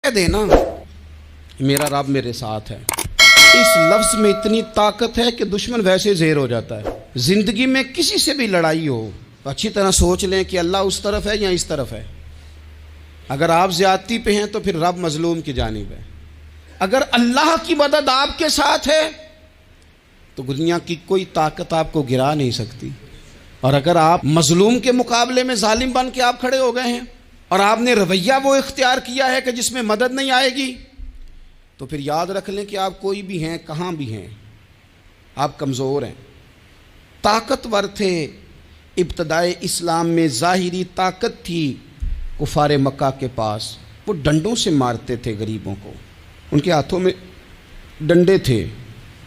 کہہ دینا میرا رب میرے ساتھ ہے، اس لفظ میں اتنی طاقت ہے کہ دشمن ویسے زیر ہو جاتا ہے۔ زندگی میں کسی سے بھی لڑائی ہو تو اچھی طرح سوچ لیں کہ اللہ اس طرف ہے یا اس طرف ہے۔ اگر آپ زیادتی پہ ہیں تو پھر رب مظلوم کی جانب ہے۔ اگر اللہ کی مدد آپ کے ساتھ ہے تو دنیا کی کوئی طاقت آپ کو گرا نہیں سکتی، اور اگر آپ مظلوم کے مقابلے میں ظالم بن کے آپ کھڑے ہو گئے ہیں اور آپ نے رویہ وہ اختیار کیا ہے کہ جس میں مدد نہیں آئے گی، تو پھر یاد رکھ لیں کہ آپ کوئی بھی ہیں، کہاں بھی ہیں، آپ کمزور ہیں۔ طاقتور تھے ابتدائے اسلام میں، ظاہری طاقت تھی کفار مکہ کے پاس، وہ ڈنڈوں سے مارتے تھے غریبوں کو، ان کے ہاتھوں میں ڈنڈے تھے،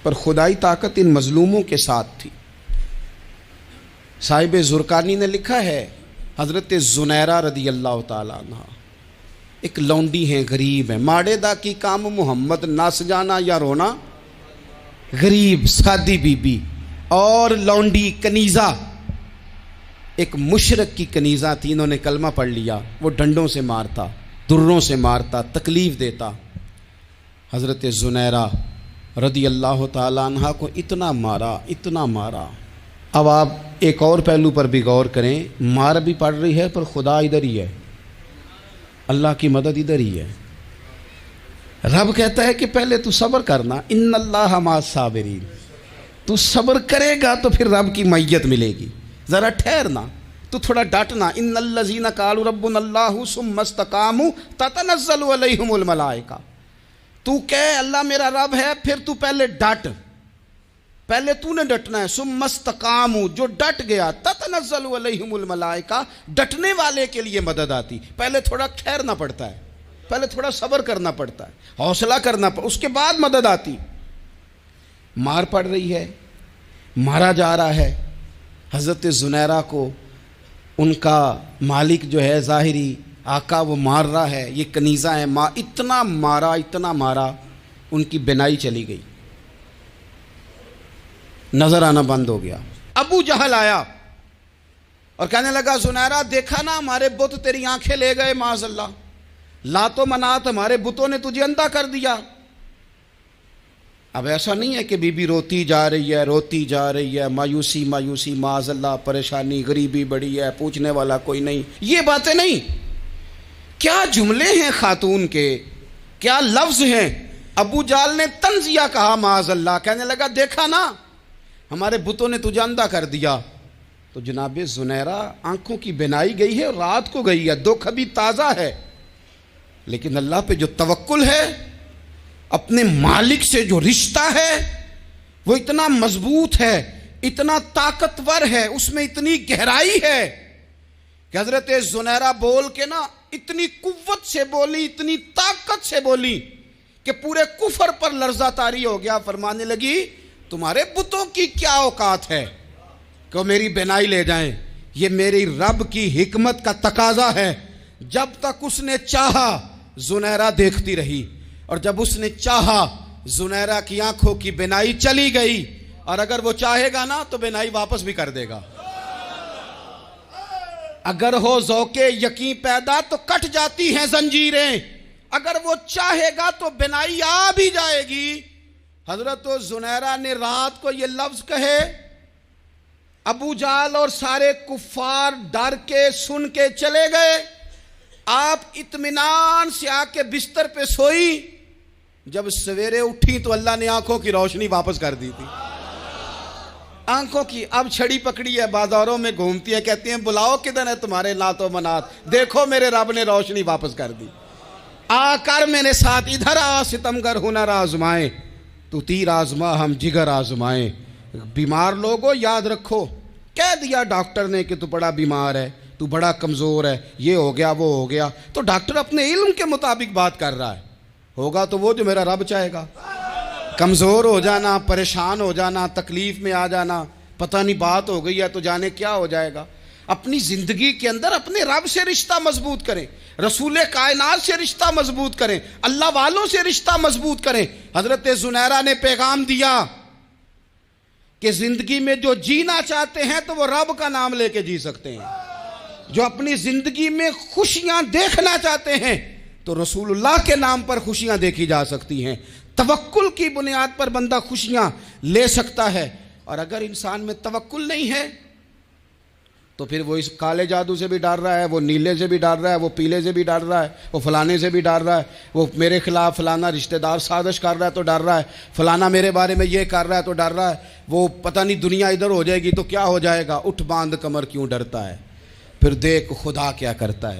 پر خدائی طاقت ان مظلوموں کے ساتھ تھی۔ صاحب زرقانی نے لکھا ہے، حضرت زنیرہ رضی اللہ تعالیٰ عنہ ایک لونڈی ہیں، غریب ہیں، ماڑے دا کی کام محمد نس جانا یا رونا، غریب سادی بی بی اور لونڈی کنیزہ، ایک مشرک کی کنیزہ تھی، انہوں نے کلمہ پڑھ لیا، وہ ڈنڈوں سے مارتا، دروں سے مارتا، تکلیف دیتا۔ حضرت زنیرہ رضی اللہ تعالیٰ عنہ کو اتنا مارا، اتنا مارا۔ اب آپ ایک اور پہلو پر بھی غور کریں، مار بھی پڑ رہی ہے پر خدا ادھر ہی ہے، اللہ کی مدد ادھر ہی ہے۔ رب کہتا ہے کہ پہلے تو صبر کرنا، ان اللہ مع الصابرین، تو صبر کرے گا تو پھر رب کی معیت ملے گی، ذرا ٹھہرنا، تو تھوڑا ڈٹنا۔ ان الذین قالوا ربنا اللہ ثم استقاموا تتنزل علیہم الملائکہ، تو کہے اللہ میرا رب ہے، پھر تو پہلے ڈٹ، پہلے تو نے ڈٹنا ہے۔ ثم استقاموا، جو ڈٹ گیا، تتنزل علیہم الملائکہ، ڈٹنے والے کے لیے مدد آتی، پہلے تھوڑا ٹھہرنا پڑتا ہے، پہلے تھوڑا صبر کرنا پڑتا ہے، حوصلہ کرنا پڑتا، اس کے بعد مدد آتی۔ مار پڑ رہی ہے، مارا جا رہا ہے حضرت زنیرہ کو، ان کا مالک جو ہے ظاہری آقا وہ مار رہا ہے، یہ کنیزہ ہے، اتنا مارا، اتنا مارا، ان کی بینائی چلی گئی، نظر آنا بند ہو گیا۔ ابو جہل آیا اور کہنے لگا زنیرہ دیکھا نا ہمارے بت تیری آنکھیں لے گئے، معاذ اللہ، لات و منات ہمارے بتوں نے تجھے اندھا کر دیا۔ اب ایسا نہیں ہے کہ بی بی روتی جا رہی ہے، روتی جا رہی ہے، مایوسی مایوسی، معاذ اللہ، پریشانی، غریبی بڑی ہے، پوچھنے والا کوئی نہیں، یہ باتیں نہیں۔ کیا جملے ہیں خاتون کے، کیا لفظ ہیں۔ ابو جہل نے تنزیہ کہا، معاذ اللہ، کہنے لگا دیکھا نا ہمارے بتوں نے تجھے اندھا کر دیا۔ تو جناب زنیرہ آنکھوں کی بینائی گئی ہے، رات کو گئی ہے، دکھ ابھی تازہ ہے، لیکن اللہ پہ جو توکل ہے، اپنے مالک سے جو رشتہ ہے وہ اتنا مضبوط ہے، اتنا طاقتور ہے، اس میں اتنی گہرائی ہے کہ حضرت زنیرہ بول کے نا اتنی قوت سے بولی، اتنی طاقت سے بولی کہ پورے کفر پر لرزہ طاری ہو گیا۔ فرمانے لگی تمہارے بتوں کی کیا اوقات ہے کہ وہ میری بینائی لے جائیں، یہ میری رب کی حکمت کا تقاضا ہے۔ جب تک اس نے چاہا زنیرہ دیکھتی رہی، اور جب اس نے چاہا زنیرہ کی آنکھوں کی بینائی چلی گئی، اور اگر وہ چاہے گا نا تو بینائی واپس بھی کر دے گا۔ اگر ہو ذوق یقین پیدا تو کٹ جاتی ہیں زنجیریں، اگر وہ چاہے گا تو بینائی آ بھی جائے گی۔ حضرت زنیرہ نے رات کو یہ لفظ کہے، ابو جہل اور سارے کفار ڈر کے سن کے چلے گئے، آپ اطمینان سے آ کے بستر پہ سوئی۔ جب سویرے اٹھی تو اللہ نے آنکھوں کی روشنی واپس کر دی تھی، آنکھوں کی۔ اب چھڑی پکڑی ہے، بازاروں میں گھومتی ہے، کہتی ہیں بلاؤ کدھر ہے تمہارے لات و منات، دیکھو میرے رب نے روشنی واپس کر دی۔ آ کر میرے ساتھ ادھر آ، ستمگر ہنر آزمائیں، تو تیر آزما ہم جگر آزمائیں۔ بیمار لوگوں یاد رکھو، کہہ دیا ڈاکٹر نے کہ تو بڑا بیمار ہے، تو بڑا کمزور ہے، یہ ہو گیا وہ ہو گیا، تو ڈاکٹر اپنے علم کے مطابق بات کر رہا ہے، ہوگا تو وہ جو میرا رب چاہے گا۔ کمزور ہو جانا، پریشان ہو جانا، تکلیف میں آ جانا، پتہ نہیں بات ہو گئی ہے تو جانے کیا ہو جائے گا۔ اپنی زندگی کے اندر اپنے رب سے رشتہ مضبوط کریں، رسول کائنات سے رشتہ مضبوط کریں، اللہ والوں سے رشتہ مضبوط کریں۔ حضرت زنیرہ نے پیغام دیا کہ زندگی میں جو جینا چاہتے ہیں تو وہ رب کا نام لے کے جی سکتے ہیں، جو اپنی زندگی میں خوشیاں دیکھنا چاہتے ہیں تو رسول اللہ کے نام پر خوشیاں دیکھی جا سکتی ہیں، توکل کی بنیاد پر بندہ خوشیاں لے سکتا ہے۔ اور اگر انسان میں توکل نہیں ہے تو پھر وہ اس کالے جادو سے بھی ڈر رہا ہے، وہ نیلے سے بھی ڈر رہا ہے، وہ پیلے سے بھی ڈر رہا ہے، وہ فلانے سے بھی ڈر رہا ہے، وہ میرے خلاف فلانا رشتہ دار سازش کر رہا ہے تو ڈر رہا ہے، فلانا میرے بارے میں یہ کر رہا ہے تو ڈر رہا ہے، وہ پتہ نہیں دنیا ادھر ہو جائے گی تو کیا ہو جائے گا، اٹھ باندھ کمر کیوں ڈرتا ہے، پھر دیکھ خدا کیا کرتا ہے۔